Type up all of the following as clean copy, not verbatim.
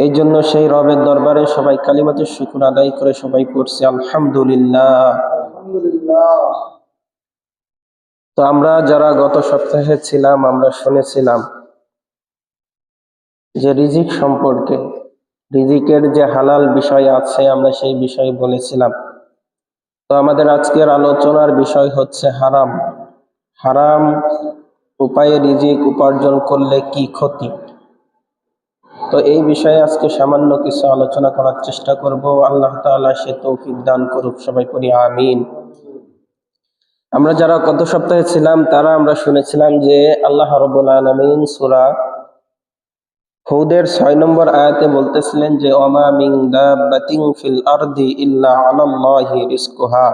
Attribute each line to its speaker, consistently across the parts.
Speaker 1: এই জন্য সেই রবের দরবারে সবাই কালিমাতুশ শুকর আদায় করে সবাই পড়ছি আলহামদুলিল্লাহ। তো আমরা যারা গত সপ্তাহে ছিলাম, আমরা শুনেছিলাম যে রিজিক সম্পর্কে, রিজিকের যে হালাল বিষয় আছে আমরা সেই বিষয়ে বলেছিলাম। তো আমাদের আজকের আলোচনার বিষয় হচ্ছে হারাম। হারাম উপায়ে রিজিক উপার্জন করলে কি ক্ষতি, তো এই বিষয়ে আজকে সামান্য কিছু আলোচনা করার চেষ্টা করব। আল্লাহ তাআলা সে তৌফিক দান করুক, সবাই করি আমিন। আমরা যারা গত সপ্তাহে ছিলাম তারা আমরা শুনেছিলাম যে আল্লাহ রাব্বুল আলামিন সূরা হুদের 6 নম্বর আয়াতে বলতেছিলেন যে ওমা মিন দাব্বাতিন ফিল আরদি ইল্লা আলাল্লাহি রিজকুহা,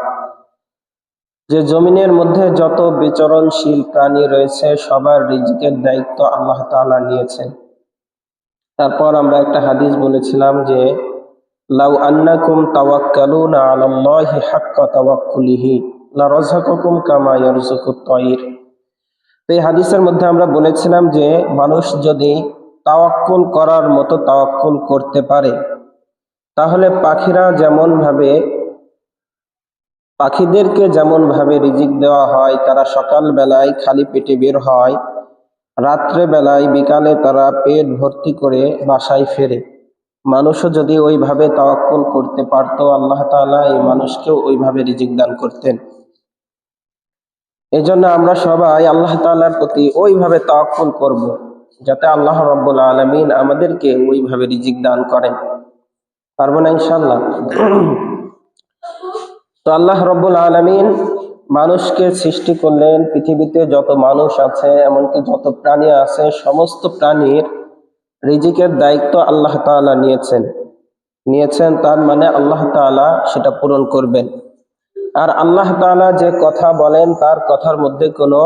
Speaker 1: যে জমিনের মধ্যে যত বিচরণশীল প্রাণী রয়েছে সবার রিজিকের দায়িত্ব আল্লাহ তাআলা নিয়েছেন। তারপর আমরা একটা হাদিস বলেছিলাম যে লাউ আন্নাকুম তাওয়াক্কালুনা আলাল্লাহি হাক্কা তাওয়াক্কুলিহি লারাযাকাকুম কামা ইয়ারযুকুত তায়র। তো এই হাদিসের মধ্যে আমরা বলেছিলাম যে মানুষ যদি তাওয়াক্কুল করার মতো তাওয়াক্কুল করতে পারে তাহলে পাখিদেরকে যেমন ভাবে রিজিক দেওয়া হয়, তারা সকাল বেলায় খালি পেটে বের হয়, রাত্রে বেলায় বিকালে তারা পেট ভর্তি করে বাসায় ফেরে, মানুষও যদি ওইভাবে তাওয়াক্কুল করতে পারতো আল্লাহ তাআলা এই মানুষকেও ওইভাবে রিজিক দান করতেন। এই জন্য আমরা সবাই আল্লাহ তাআলার প্রতি ওইভাবে তাওয়াক্কুল করব যাতে আল্লাহ রাব্বুল আলামিন আমাদেরকে ওইভাবে রিজিক দান করেন। পারবো না ইনশাআল্লাহ? তো আল্লাহ রাব্বুল আলামিন মানুষকে সৃষ্টি করলেন, পৃথিবীতে যত মানুষ আছে এমনকি যত প্রাণী আছে সমস্ত প্রাণীর রিজিকের দায়িত্ব আল্লাহ তাআলা নিয়েছেন। তার মানে আল্লাহ তাআলা সেটা পূরণ করবেন। আর আল্লাহ তাআলা যে কথা বলেন তার কথার মধ্যে কোনো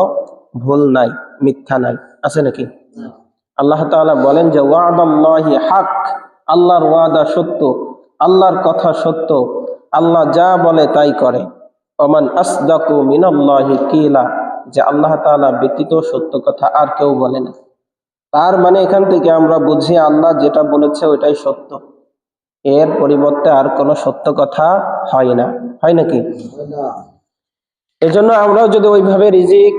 Speaker 1: ভুল নাই, মিথ্যা নাই, আছে নাকি? আল্লাহ তাআলা বলেন যে ওয়াদাল্লাহি হক, আল্লাহর ওয়াদা সত্য, আল্লাহর কথা সত্য, আল্লাহ যা বলে তাই করে। ওমান আসদাকু মিনাল্লাহি কিলা, যে আল্লাহ তাআলা ব্যতীত সত্য কথা আর কেউ বলে না। তার মানে এখান থেকে আমরা বুঝি আল্লাহ যেটা বলেছে ওইটাই সত্য, এর পরিবর্তে আর কোনো সত্য কথা হয় না, হয় নাকি? এজন্য আমরাও যদি ওইভাবে রিজিক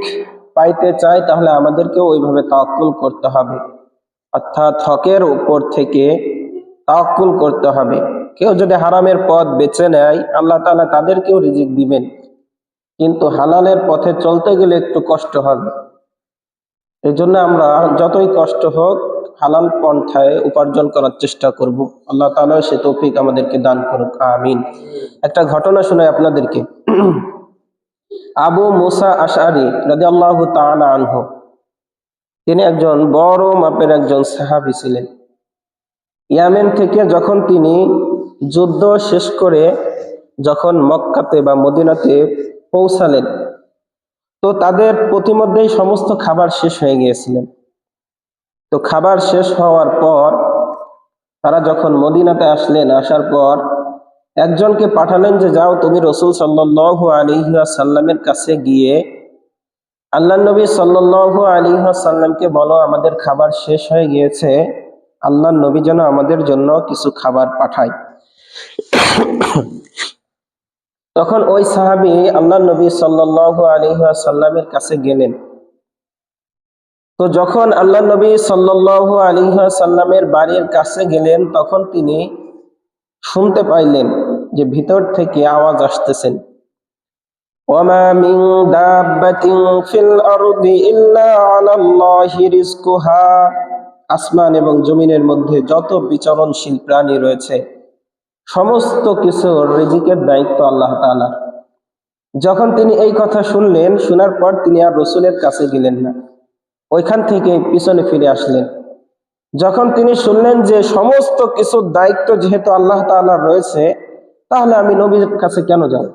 Speaker 1: পাইতে চাই তাহলে আমাদেরকেও ওইভাবে তাওয়াক্কুল করতে হবে, অর্থাৎ হকের উপর থেকে তাওয়াক্কুল করতে হবে। কেউ যদি হারামের পথ বেছে নেয় আল্লাহ তাআলা তাদেরকেও রিজিক দিবেন, কিন্তু হালালের পথে চলতে গেলে একটু কষ্ট হবে। এই জন্য আমরা যতই কষ্ট হোক হালাল পন্থায় উপার্জন করার চেষ্টা করব। আল্লাহ তাআলা সে তৌফিক আমাদেরকে দান করুক, আমিন। একটা ঘটনা শোনাই আপনাদেরকে। আবু মুসা আশআরী রাদিয়াল্লাহু তাআলা আনহু, তিনি একজন বড় মাপের একজন সাহাবী ছিলেন। ইয়ামেন থেকে যখন তিনি যুদ্ধ শেষ করে যখন মক্কাতে বা মদিনাতে পৌঁছালেন, তো তাদের প্রতিমধ্যেই সমস্ত খাবার শেষ হয়ে গিয়েছিলেন। তো খাবার শেষ হওয়ার পর তারা যখন মদিনাতে আসলেন, আসার পর একজনকে পাঠালেন যে যাও তুমি রাসূল সাল্লাল্লাহু আলাইহি ওয়াসাল্লামের কাছে গিয়ে আল্লাহর নবী সাল্লাল্লাহু আলাইহি ওয়াসাল্লামকে বলো আমাদের খাবার শেষ হয়ে গিয়েছে, আল্লাহর নবী যেন আমাদের জন্য কিছু খাবার পাঠায়। তখন ওই সাহাবী আল্লাহর নবী সাল্লাল্লাহু আলাইহি ওয়াসাল্লামের কাছে গেলেন। তো যখন আল্লাহর নবী সাল্লাল্লাহু আলাইহি ওয়াসাল্লামের বাড়ির কাছে গেলেন তখন তিনি শুনতে পাইলেন যে ভিতর থেকে আওয়াজ আসতেছেন, ওয়ামা মিন দাব্বাতিন ফিল আরদি ইল্লা আলাল্লাহি রিজকুহা, আসমান এবং জমিনের মধ্যে যত বিচরণশীল প্রাণী রয়েছে সমস্ত কিছুর রিজিকের দায়িত্ব আল্লাহ তাআলার। যখন তিনি এই কথা শুনলেন, শোনার পর তিনি আর রাসূলের কাছে গেলেন না, ওইখান থেকে পিছনে ফিরে আসলেন। যখন তিনি শুনলেন যে সমস্ত কিছুর দায়িত্ব যেহেতু আল্লাহ তাআলার রয়েছে, তাহলে আমি নবীর কাছে কেন যাব,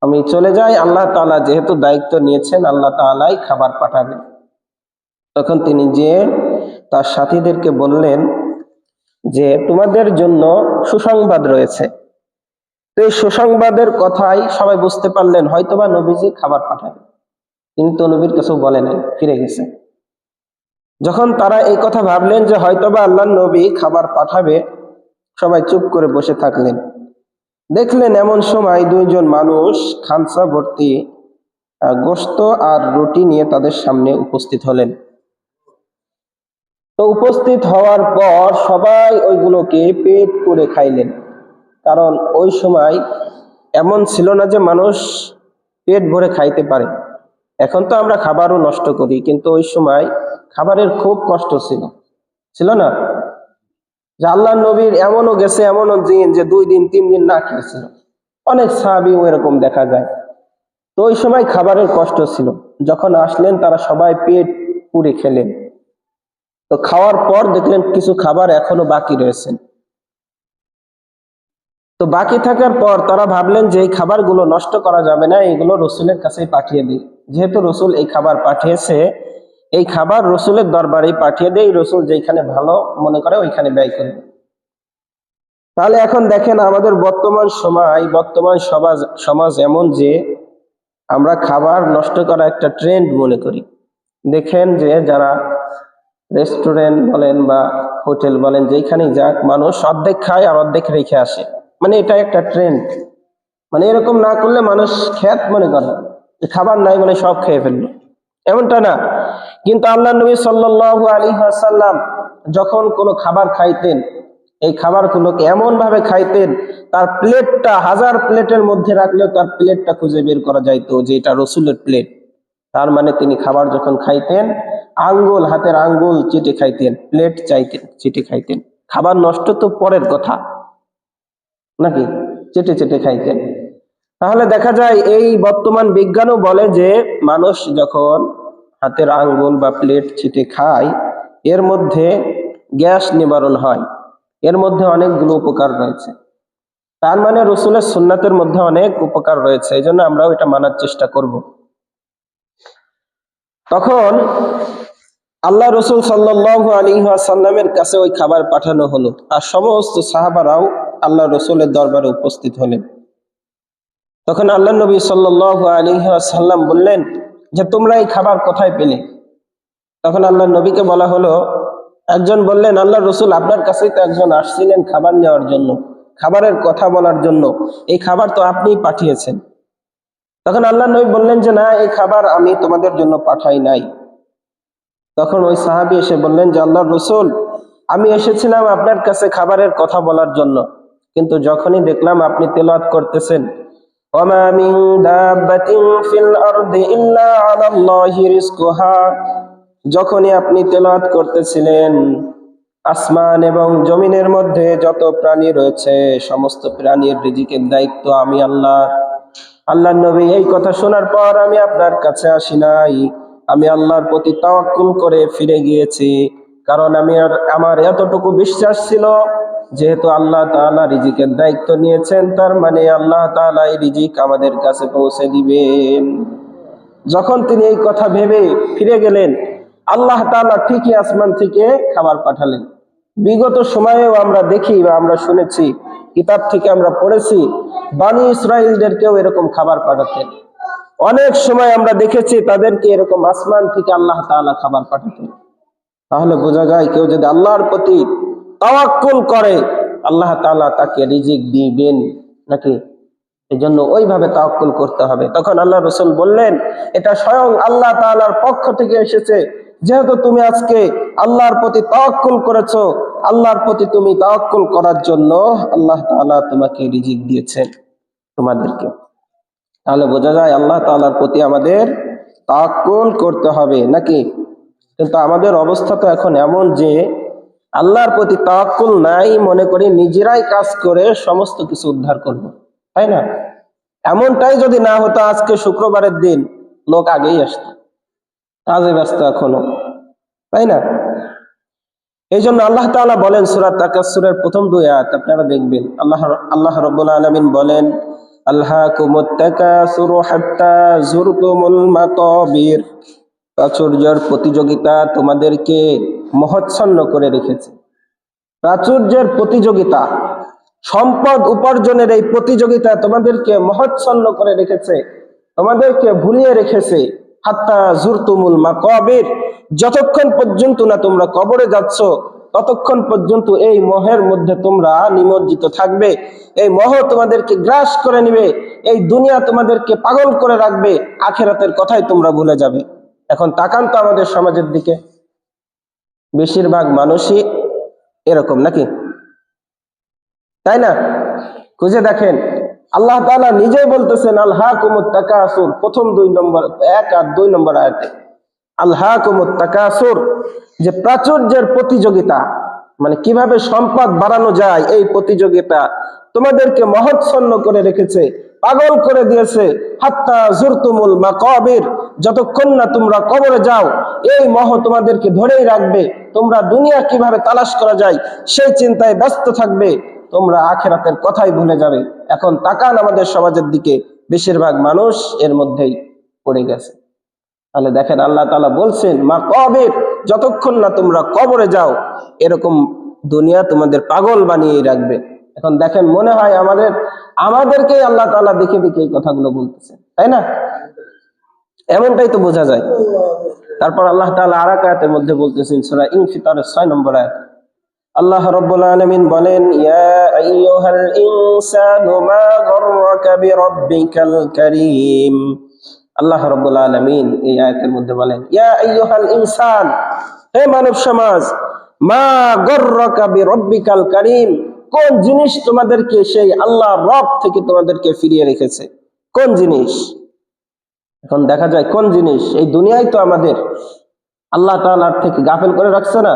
Speaker 1: আমি চলে যাই, আল্লাহ তাআলা যেহেতু দায়িত্ব নিয়েছেন আল্লাহ তাআলাই খাবার পাঠাবেন। তখন তিনি যে তার সাথীদেরকে বললেন যে তোমাদের জন্য সুসংবাদ রয়েছে। তো এই সুসংবাদের কথাই সবাই বুঝতে পারলেন হয়তোবা নবীজি খাবার পাঠাবেন, কিন্তু নবীর কাছেও বলে নাই, ফিরে গেছে। যখন তারা এই কথা ভাবলেন যে হয়তোবা আল্লাহর নবী খাবার পাঠাবে, সবাই চুপ করে বসে থাকলেন। দেখলেন এমন সময় দুইজন মানুষ খানসা ভর্তি গোশত আর রুটি নিয়ে তাদের সামনে উপস্থিত হলেন। তো উপস্থিত হওয়ার পর সবাই ওইগুলোকে পেট পুরে খাইলেন। কারণ ওই সময় এমন ছিল না যে মানুষ পেট ভরে খাইতে পারে। এখন তো আমরা খাবারও নষ্ট করি, কিন্তু ওই সময় খাবারের খুব কষ্ট ছিল, ছিল না? যে আল্লাহ নবীর এমনও গেছে, এমনও দিন যে 2 দিন 3 দিন না খেয়েছিল। অনেক সাহাবী এরকম দেখা যায়। তো ওই সময় খাবারের কষ্ট ছিল। যখন আসলেন তারা সবাই পেট পুরে খেলেন। তো খাওয়ার পর দেখলেন কিছু খাবার এখনো বাকি রয়েছে। তো বাকি থাকার পর তারা ভাবলেন যে এই খাবারগুলো নষ্ট করা যাবে না, এগুলো রসুলের কাছে পাঠিয়ে দিই। যেহেতু রসুল এই খাবার পাঠিয়েছে, এই খাবার রসুলের দরবারে পাঠিয়ে দেই, রসুল যেখানে ভালো মনে করে ওইখানে ব্যয় করবে। তাহলে এখন দেখেন আমাদের বর্তমান সমাজ এমন যে আমরা খাবার নষ্ট করা একটা ট্রেন্ড মনে করি। দেখেন যে যারা রেস্টুরেন্ট বলেন বা হোটেল বলেন, যেখানেই যাক, মানুষ অর্ধেক খায় আর অর্ধেক রেখে আসে। মানে এটা একটা ট্রেন্ড। মানে এরকম না করলে মানুষ খ্যাত মনে করে, খাবার নাই মানে সব খেয়ে ফেললো, এমনটা না। কিন্তু আল্লাহ নবী সাল্লাল্লাহু আলাইহি ওয়াসাল্লাম যখন কোনো খাবার খাইতেন, এই খাবারগুলোকে এমন ভাবে খাইতেন, তার প্লেটটা 1000 প্লেটের মধ্যে রাখলেও তার প্লেটটা খুঁজে বের করা যাইতো যে এটা রসুলের প্লেট। তার মানে তিনি খাবার যখন খাইতেন হাতের আঙ্গুল চেটে খাইতেন, প্লেট চাইতেন চেটে খাইতেন। খাবার নষ্ট তো পরের কথা, নাকি? চেটে চেটে খাইতেন। তাহলে দেখা যায় এই বর্তমান বিজ্ঞানও বলে যে মানুষ যখন হাতের আঙ্গুল বা প্লেট চেটে খায়, এর মধ্যে গ্যাস নিবারণ হয়, এর মধ্যে অনেকগুলো উপকার রয়েছে। তার মানে রসুলের সুন্নাতের মধ্যে অনেক উপকার রয়েছে, এই জন্য আমরাও এটা মানার চেষ্টা করব। তখন আল্লাহ রসুল সাল্লাল্লাহু আলাইহি ওয়াসাল্লামের কাছে ওই খাবার পাঠানো হলো, আর সমস্ত সাহাবারাও আল্লাহ রসুলের দরবারে উপস্থিত হলেন। তখন আল্লাহ নবী সাল্লাল্লাহু আলাইহি ওয়াসাল্লাম বললেন যে তোমরা এই খাবার কোথায় পেলে? তখন আল্লাহ নবীকে বলা হলো, একজন বললেন, আল্লাহ রসুল আপনার কাছেই তো একজন আসছিলেন খাবার নেওয়ার জন্য, খাবারের কথা বলার জন্য, এই খাবার তো আপনিই পাঠিয়েছেন। তখন আল্লাহ নবী বললেন যে না, এই খাবার আমি তোমাদের জন্য পাঠাই নাই। তখন ওই সাহাবী এসে বললেন যে আল্লাহর রসুল, আমি এসেছিলাম আপনার কাছে খাবারের কথা বলার জন্য, কিন্তু যখনই দেখলাম আপনি তেলাওয়াত করতেছেন, ওয়ামা মিন দাব্বাতিন ফিল আরদি ইল্লা আলাল্লাহি রিজকুহা, যখনই আপনি তেলাওয়াত করতেছিলেন, আসমান এবং জমিনের মধ্যে যত প্রাণী রয়েছে সমস্ত প্রাণীর রিজিকের দায়িত্ব আমি আল্লাহ। আল্লাহ নবী এই কথা শোনার পর আমি আপনার কাছে আসি নাই, আমি আল্লাহর প্রতি তাওয়াক্কুল করে ফিরে গিয়েছি। কারণ আমার এতটুকু বিশ্বাস ছিল, যেহেতু আল্লাহ তাআলা রিজিকের দায়িত্ব নিয়েছেন, তার মানে আল্লাহ তাআলা এই রিজিক আমাদের কাছে পৌঁছে দিবেন। যখন তিনি এই কথা ভেবে ফিরে গেলেন, আল্লাহ তাআলা ঠিকই আসমান থেকে খাবার পাঠালেন। বিগত সময়েও আমরা দেখি বা আমরা শুনেছি, কিতাব থেকে আমরা পড়েছি, বনী ইসরাইলদেরকেও এরকম খাবার পাঠাতেন। অনেক সময় আমরা দেখেছি তাদেরকে এরকম আসমান থেকে আল্লাহ তাআলা খাবার পাঠাতেন। তাহলে বোঝা যায় কেউ যদি আল্লাহর প্রতি তাওয়াক্কুল করে, আল্লাহ তাআলা তাকে রিজিক দিবেন, নাকি? এই জন্য ওইভাবে তাওয়াক্কুল করতে হবে। তখন আল্লাহ রসুল বললেন, এটা স্বয়ং আল্লাহ তাআলার পক্ষ থেকে এসেছে। যেহেতু তুমি আজকে আল্লাহর প্রতি তাওয়াক্কুল করেছো, আল্লাহর প্রতি তুমি তাওয়াক্কুল করার জন্য আল্লাহ তাআলা তোমাকে রিজিক দিয়েছেন, তোমাদেরকে। তাহলে বোঝা যায় আল্লাহ তাআলার প্রতি আমাদের তাওয়াক্কুল করতে হবে, নাকি? কিন্তু আমাদের অবস্থা তো এখন এমন যে আল্লাহর প্রতি তাওয়াক্কুল নাই, মনে করি নিজেরাই কাজ করে সমস্ত কিছু উদ্ধার করব, তাই না? এমনটাই যদি না হতো, আজকে শুক্রবারের দিন লোক আগেই আসতো, কাজে ব্যস্ত এখনো, তাই না? এই জন্য আল্লাহ তাআলা বলেন সূরা তাকাসসুরের প্রথম 2 আয়াত আপনারা দেখবেন, আল্লাহ রাব্বুল আলামিন বলেন, আলহাকুমুত তাকাসুরু হাত্তা যুরতুমুল মাকাবির, প্রাচুর্যের প্রতিযোগিতা তোমাদেরকে মোহাচ্ছন্ন করে রেখেছে। প্রাচুর্যের প্রতিযোগিতা, সম্পদ উপার্জনের এই প্রতিযোগিতা তোমাদেরকে মোহাচ্ছন্ন করে রেখেছে, তোমাদেরকে ভুলিয়ে রেখেছে। হাত্তা জুরতুমুল মাকাবির, যতক্ষণ পর্যন্ত না তোমরা কবরে যাচ্ছ ততক্ষণ পর্যন্ত এই মোহের মধ্যে তোমরা নিমজ্জিত থাকবে। এই মোহ তোমাদেরকে গ্রাস করে নিবে, এই দুনিয়া তোমাদেরকে পাগল করে রাখবে, আখিরাতের কথাই তোমরা ভুলে যাবে। এখন তাকান তো আমাদের সমাজের দিকে, বেশিরভাগ মানুষই এরকম নাকি, তাই না? খুঁজে দেখেন, আল্লাহ তাআলা নিজেই বলতেছেন আলহাকুমুত তাকাসুর, প্রথম 1 আর 2 নম্বর আয়াতে আলহাকুমুত তাকাসুর, যে প্রাচুর্যের প্রতিযোগিতা, মানে কিভাবে সম্পদ বাড়ানো যায় এই প্রতিযোগিতা তোমাদেরকে মহৎসন্ন করে রেখেছে, পাগল করে দিয়েছে। হাত্তা জুরতুমুল মাকাবির, যতক্ষণ না তোমরা কবরে যাও এই মোহ তোমাদেরকে ধরেই রাখবে। তোমরা দুনিয়া কিভাবে তালাশ করা যায় সেই চিন্তায় ব্যস্ত থাকবে, তোমরা আখিরাতের কথাই ভুলে যাবে। এখন তাকান আমাদের সমাজের দিকে, বেশিরভাগ মানুষ এর মধ্যেই পড়ে গেছে। তাহলে দেখেন আল্লাহ তাআলা বলছেন মাকাবির, যতক্ষণ না তোমরা কবরে যাও এরকম দুনিয়া তোমাদের পাগল বানিয়ে রাখবে। এখন দেখেন, মনে হয় আমাদেরকেই আল্লাহ তাআলা দেখে দেখে এই কথাগুলো বলতেছে, তাই না? এমনটাই তো বোঝা যায়। তারপর আল্লাহ তাআলা আরেক আয়াতের মধ্যে বলতেছেন, সূরা ইনফিতারের 6 নম্বর আয়াত, আল্লাহ রাব্বুল আলামিন বলেন, ইয়া আইয়ুহাল ইনসানু মা গাররাকা বিরাব্বিকাল কারীম। আল্লাহ রাব্বুল আলামিন এই আয়াতের মধ্যে বলেন, ইয়া আইয়ুহাল ইনসান, হে মানব সমাজ, মা গাররাকা বিরাব্বিকাল কারীম, কোন জিনিস তোমাদেরকে সেই আল্লাহ রব থেকে তোমাদেরকে ফিরিয়ে রেখেছে, কোন জিনিস? এখন দেখা যায় কোন জিনিস, এই দুনিয়াই তো আমাদের আল্লাহ তাআলার থেকে গাফেল করে রাখছে না?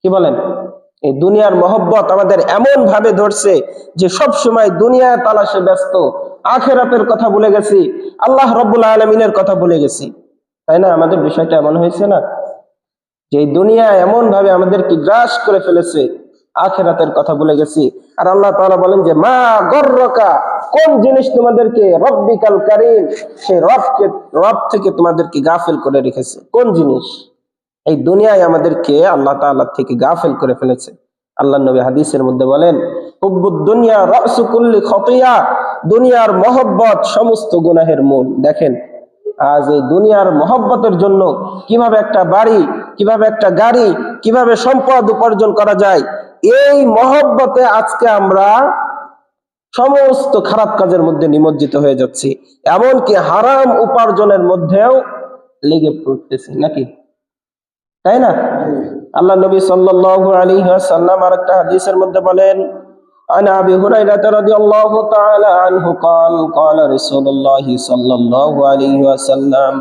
Speaker 1: কি বলেন? এই দুনিয়ার মহব্বত আমাদের এমন ভাবে ধরছে যে সব সময় দুনিয়ায় তালাশে ব্যস্ত, আখিরাতের কথা ভুলে গেছি, আল্লাহ রাব্বুল আলামিনের কথা ভুলে গেছি, তাই না? আমাদের বিষয়টা এমন হয়েছে না যে এই দুনিয়া এমন ভাবে আমাদেরকে গ্রাস করে ফেলেছে, আখিরাতের কথা ভুলে গেছি। আর আল্লাহ তাআলা বলেন যে মা গররকা, কোন জিনিস তোমাদেরকে রব্বিকাল কারীম, সেই রব থেকে তোমাদেরকে গাফেল করে রেখেছে, কোন জিনিস? এই দুনিয়ায় আমাদেরকে আল্লাহ তাআলা থেকে গাফেল করে ফেলেছে। আল্লাহ নবী হাদিসের মধ্যে বলেন, হুব্বুদ দুনিয়া রাসু কুল্লি খতিয়া, দুনিয়ার মহব্বত সমস্ত গুনাহের মূল। দেখেন আজ এই দুনিয়ার মহব্বতের জন্য কিভাবে একটা বাড়ি, কিভাবে একটা গাড়ি, কিভাবে সম্পদ উপার্জন করা যায়, এই মহব্বতে আজকে আমরা সমস্ত খারাপ কাজের মধ্যে নিমজ্জিত হয়ে যাচ্ছি, এমনকি হারাম উপার্জনের মধ্যেও লেগে পড়তেছি নাকি, তাই না? আল্লাহ নবী সাল্লাল্লাহু আলাইহি ওয়াসাল্লাম আরেকটা হাদিসের মধ্যে বলেন, আন আবি হুরায়রা রাদিয়াল্লাহু তাআলা আনহু قال قال رسول الله صلى الله عليه وسلم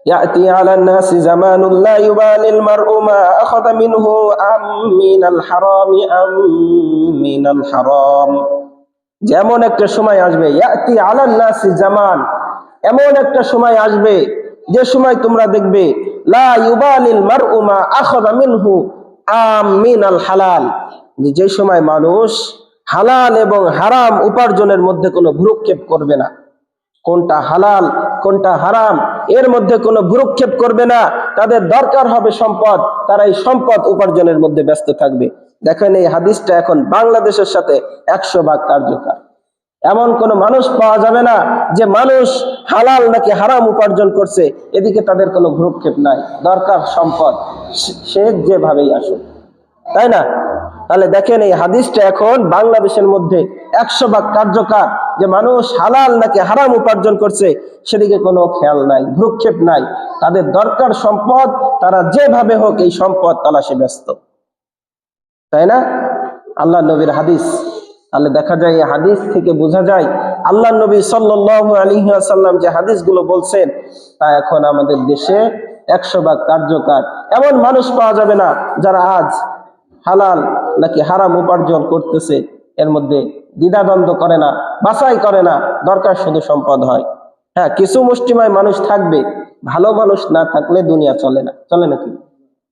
Speaker 1: يأتي على الناس زمان لا يبالي المرء ما أخذ منه أم من الحرام أم من الحرام। যেমন একটা সময় আসবে, ইয়াতি আলান নাসি জামান, এমন একটা সময় আসবে যে সময় তোমরা দেখবে লা ইউবালিল মারউ মা আখাযা মিনহু আম মিনাল হালাল, যে সময় মানুষ হালাল এবং হারাম উপার্জনের মধ্যে কোনো ভ্রুক্ষেপ করবে না, কোনটা হালাল কোনটা হারাম এর মধ্যে কোনো ভ্রুক্ষেপ করবে না। তাদের দরকার হবে সম্পদ, তারা এই সম্পদ উপার্জনের মধ্যে ব্যস্ত থাকবে। দেখেন এই হাদিসটা এখন বাংলাদেশের সাথে 100 ভাগ কার্যকর। এমন কোন মানুষ পাওয়া যাবে না যে মানুষ হালাল নাকি হারাম উপার্জন করছে এদিকে তাদের কোনো ভ্রুক্ষেপ নাই, দরকার সম্পদ, সে যেভাবেই আসুক, তাই না? তাহলে দেখেন এই হাদিসটা এখন বাংলাদেশের মধ্যে 100 ভাগ কার্যকর, যে মানুষ হালাল নাকি হারাম উপার্জন করছে সেদিকে কোনো খেয়াল নাই, ভ্রুক্ষেপ নাই, তাদের দরকার সম্পদ, তারা যেভাবে হোক এই সম্পদ তালাশে ব্যস্ত, তাই না? আল্লাহ নবীর হাদিস। তাহলে দেখা যায় এই হাদিস থেকে বোঝা যায় আল্লাহ নবী সাল্লাল্লাহু আলাইহি ওয়াসাল্লাম যে হাদিসগুলো বলছেন তা এখন আমাদের দেশে 100 ভাগ কার্যকর। এমন মানুষ পাওয়া যাবে না যারা আজ হালাল নাকি হারাম উপার্জন করতেছে এর মধ্যে দ্বিধাদ্বন্দ্ব করে না, বাছাই করে না, দরকার শুধু সম্পদ হয়। হ্যাঁ, কিছু মুষ্টিমেয় মানুষ থাকবে, ভালো মানুষ না থাকলে দুনিয়া চলে না, চলে নাকি?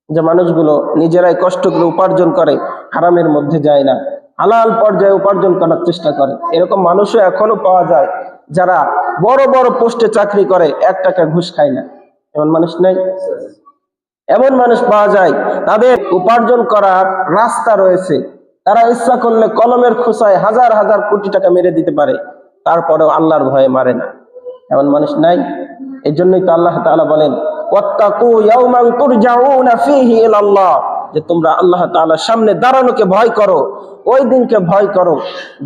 Speaker 1: যে মানুষগুলো নিজেরাই কষ্ট করে উপার্জন করে, হারামের মধ্যে যায় না, হালাল পর্যায়ে উপার্জন করার চেষ্টা করে, এরকম মানুষও এখনো পাওয়া যায়। যারা বড় বড় পোস্টে চাকরি করে 1 টাকা ঘুষ খায় না, এমন মানুষ নাই? এমন মানুষ পাওয়া যায়, তাদের উপার্জন করার রাস্তা রয়েছে, তারা ইচ্ছা করলে কলমের খোঁচায় হাজার হাজার কোটি টাকা মেরে দিতে পারে, তারপরেও আল্লাহর ভয়ে মারে না, এমন মানুষ নাই? এই জন্যই তো আল্লাহ তাআলা বলেন ওয়াত্তাকু ইয়াওমান তুরজাউনা ফীহি ইলাল্লাহ, যে তোমরা আল্লাহ তাআলার সামনে দাঁড়ানোকে ভয় করো, ওই দিনকে ভয় করো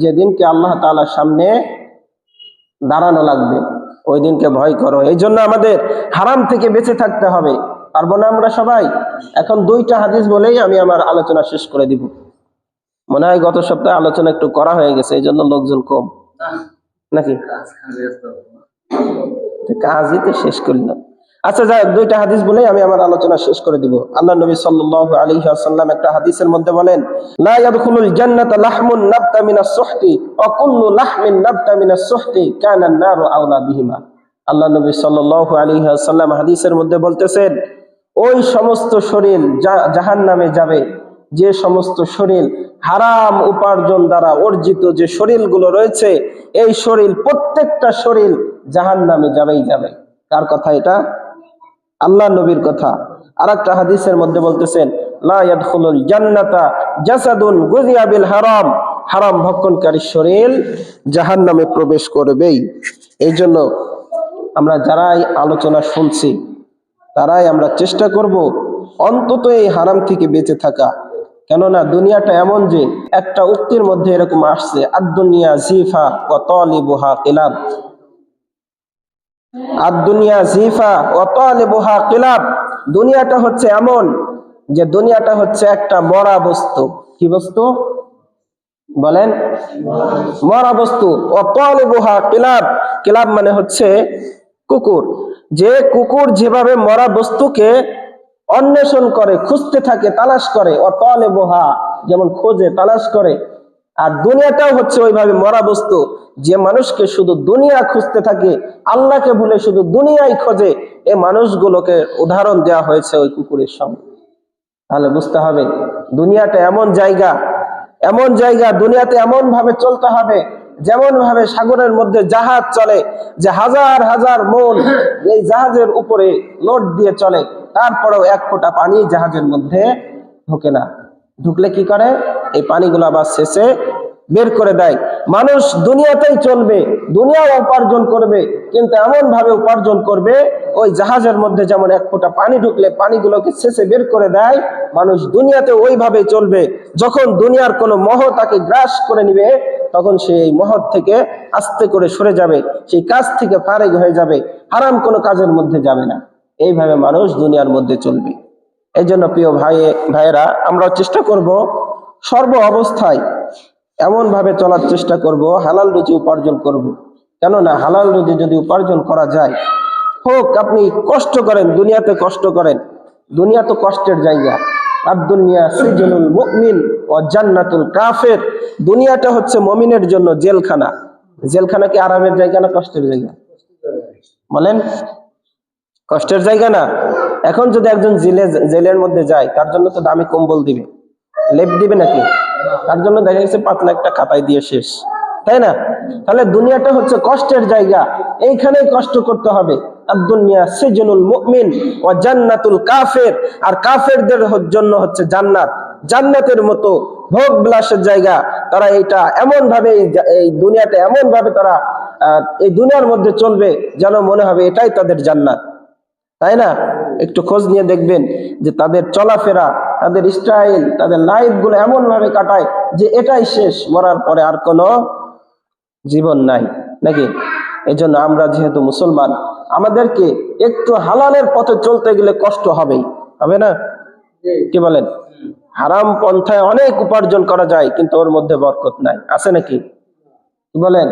Speaker 1: যে দিনকে আল্লাহ তাআলার সামনে দাঁড়ানো লাগবে, ওই দিনকে ভয় করো। এই জন্য আমাদের হারাম থেকে বেঁচে থাকতে হবে। পারবো না আমরা সবাই? এখন 2টা হাদিস বলেই আমি আমার আলোচনা শেষ করে দিব। মনে হয় গত সপ্তাহে আলোচনা একটু করা হয়ে গেছে, এই জন্য লোকজন কম নাকি? কাজই তো শেষ করলাম। আচ্ছা যাই, 2টা হাদিস বলেই আমি আমার আলোচনা শেষ করে দিব। আল্লাহ নবী সাল্লাল্লাহু আলাইহি ওয়াসাল্লাম একটা হাদিসের মধ্যে বলেন, লা ইয়াদখুলুল জান্নাতা লাহমুন নাবতা মিনাস সুহতি ওয়া কুল্লু লাহমিন নাবতা মিনাস সুহতি কানা আন-নারু আওলা বিহিমা। আল্লাহ নবী সাল্লাল্লাহু আলাইহি ওয়াসাল্লাম হাদিসের মধ্যে বলতেছেন, ওই সমস্ত শরীর জাহান্নামে যাবে যে সমস্ত শরীর হারাম উপার্জন দ্বারা অর্জিত যে শরীরগুলো রয়েছে, এই শরীর প্রত্যেকটা শরীর জাহান্নামে যাবেই যাবে। কার কথা এটা? আল্লাহ নবীর কথা। আরেকটা হাদিসের মধ্যে বলতেছেন, লা ইয়াদখুলুল জান্নাতা জাসাদুন গুযিয়া বিল হারাম, হারাম ভক্ষণকারী শরীর জাহান্নামে প্রবেশ করবেই। এই জন্য আমরা যারাই আলোচনা শুনছি তারাই আমরা চেষ্টা করব অন্তত এই হারাম থেকে বেঁচে থাকা। কেননা দুনিয়াটা এমন যে, একটা উক্তির মধ্যে এরকম আসছে, আদ-দুনিয়া জিফা ওয়া তালিবুহা কিলাব, আদ-দুনিয়া জিফা ওয়া তালিবুহা কিলাব। দুনিয়াটা হচ্ছে এমন যে, দুনিয়াটা হচ্ছে একটা মরা বস্তু। কি বস্তু বলেন? মরা বস্তু। ওয়া তালিবুহা কিলাব, কিলাব মানে হচ্ছে কুকুর। যে কুকুর যেভাবে মরা বস্তুকে অন্বেষণ করে, খুঁজতে থাকে, তালাশ করে, ও তালেবুহা যেমন খোঁজে, তালাশ করে, আর দুনিয়াটাও হচ্ছে ওইভাবে মরা বস্তু, যে মানুষকে শুধু দুনিয়া খুঁজতে থাকে, আল্লাহকে ভুলে শুধু দুনিয়াই খোঁজে, এই মানুষগুলোকে উদাহরণ দেওয়া হয়েছে ওই কুকুরের সঙ্গে। তাহলে বুঝতে হবে দুনিয়াটা এমন জায়গা, এমন জায়গা, দুনিয়াতে এমন ভাবে চলতে হবে যেমন ভাবে সাগরের মধ্যে জাহাজ চলে, যে হাজার হাজার মন এই জাহাজের উপরে লোড দিয়ে চলে, তারপরেও 1 ফোঁটা পানি জাহাজের মধ্যে ঢোকে না। ঢুকলে কি করে? এই পানিগুলো আবার শেষে বের করে দেয়। মানুষ দুনিয়াতেই চলবে, দুনিয়াও উপার্জন করবে, কিন্তু এমন ভাবে উপার্জন করবে, ওই জাহাজের মধ্যে যেমন 1 ফোঁটা পানি ঢুকলে পানিগুলোকে শেষে বের করে দেয়, মানুষ দুনিয়াতে ওইভাবে চলবে। যখন দুনিয়ার কোনো মোহ তাকে গ্রাস করে নিবে, তখন সেই মহৎ থেকে আস্তে করে সরে যাবে, সেই কাজ থেকে ফারেগ হয়ে যাবে, হারাম কোনো কাজের মধ্যে যাবে না। এইভাবে মানুষ দুনিয়ার মধ্যে চলবে। এই জন্য প্রিয় ভাইয়েরা, আমরা চেষ্টা করব সর্ব অবস্থায় এমন ভাবে চলার চেষ্টা করব, হালাল রুজি উপার্জন করব। কেননা হালাল রুজি যদি উপার্জন করা যায়, হোক আপনি কষ্ট করেন, দুনিয়াতে কষ্ট করেন, দুনিয়া তো কষ্টের জায়গা। আদ-দুনিয়া সিজনুল মুমিন ওয়া জান্নাতুল কাফির, দুনিয়াটা হচ্ছে মুমিনের জন্য জেলখানা। জেলখানা কি আরামের জায়গা না কষ্টের জায়গা? বলেন, কষ্টের জায়গা না? এখন যদি একজন জেলের মধ্যে যায়, তার জন্য তো দামি কম্বল দিবে, লেপ দিবে নাকি? তার জন্য দেখা গেছে পাতলা একটা খাতায় দিয়ে শেষ, তাই না? তাহলে দুনিয়াটা হচ্ছে কষ্টের জায়গা, এইখানেই কষ্ট করতে হবে। আদ-দুনিয়া সিজনুল মুমিন ওয়া জান্নাতুল কাফির, আর কাফেরদের জন্য হচ্ছে জান্নাত, জান্নাতের মতো ভোগ বিলাসের জায়গা। তারা এইটা এমন ভাবে, এই দুনিয়াটা এমন ভাবে তারা এই দুনিয়ার মধ্যে চলবে যেন মনে হবে এটাই তাদের জান্নাত, তাই না? একটু খোঁজ নিয়ে দেখবেন যে তাদের চলাফেরা, তাদের স্টাইল, তাদের লাইফ গুলো এমন ভাবে কাটায় যে এটাই শেষ, মরার পরে আর কোনো জীবন নাই, নাকি? এই জন্য আমরা যেহেতু মুসলমান, আমাদেরকে একটু হালালের পথে চলতে গেলে কষ্ট হবেই, হবে না? কি বলেন? হারাম পন্থায় অনেক উপার্জন করা যায়, কিন্তু ওর মধ্যে বরকত নাই, আছে নাকি? কি বলেন?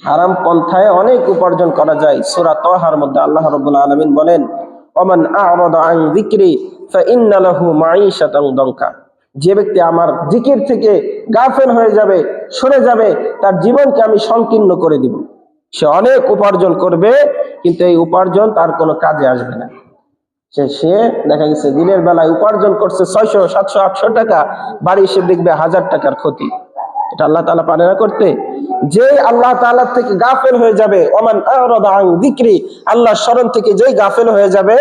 Speaker 1: হারাম পন্থায় অনেক উপার্জন করা যায়। সূরা তাহার মধ্যে আল্লাহ রাব্বুল আলামিন বলেন, ওমান আ'রাদা আন যিকরি ফাইন্না লাহু মাঈশাতান দানকা, যে ব্যক্তি আমার জিকির থেকে গাফেল হয়ে যাবে, সরে যাবে, তার জীবনকে আমি সংকীর্ণ করে দিব। সে অনেক উপার্জন করবে, কিন্তু এই উপার্জন তার কোনো কাজে আসবে না। সে দেখা গেছে দিনের বেলায় উপার্জন করছে 600, 700, 800 টাকা, বাড়ি এসে দেখবে 1000 টাকার ক্ষতি। এটা আল্লাহ তাআলা পারে না করতে? যে আল্লাহ তাআলা থেকে গাফেল হয়ে যাবে, ওমান আ'রাদা আন যিকরি, আল্লাহর স্মরণ থেকে যেই গাফেল হয়ে যাবে,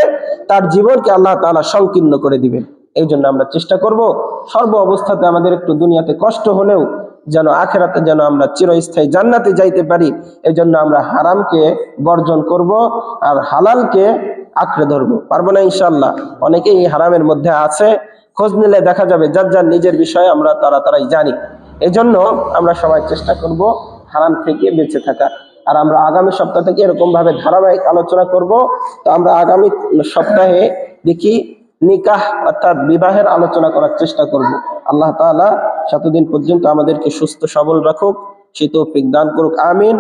Speaker 1: তার জীবনকে আল্লাহ তাআলা সংকীর্ণ করে দিবেন। এই জন্য আমরা চেষ্টা করব সর্ব অবস্থাতে আমাদের একটু দুনিয়াতে কষ্ট হলেও যেন আখেরাতে যেন আমরা চিরস্থায়ী জান্নাতে যাইতে পারি, এজন্য আমরা হারামকে বর্জন করব আর হালালকে আঁকড়ে ধরবো। পারবো না ইনশাআল্লাহ? অনেকেই এই হারামের মধ্যে আছে, খোঁজ নিলে দেখা যাবে যার যার নিজের বিষয়ে আমরা তারাই জানি। এজন্য আমরা সবাই চেষ্টা করব হারাম থেকে বেঁচে থাকা। আর আমরা আগামী সপ্তাহ থেকে এরকম ভাবে ধারাবাহিক আলোচনা করব। তো আমরা আগামী সপ্তাহে দেখি নিকাহ অর্থাৎ বিবাহের আলোচনা করার চেষ্টা করব। আল্লাহ তাআলা ততদিন পর্যন্ত আমাদেরকে সুস্থ সবল রাখুক, সে তৌফিক দান করুক, আমিন।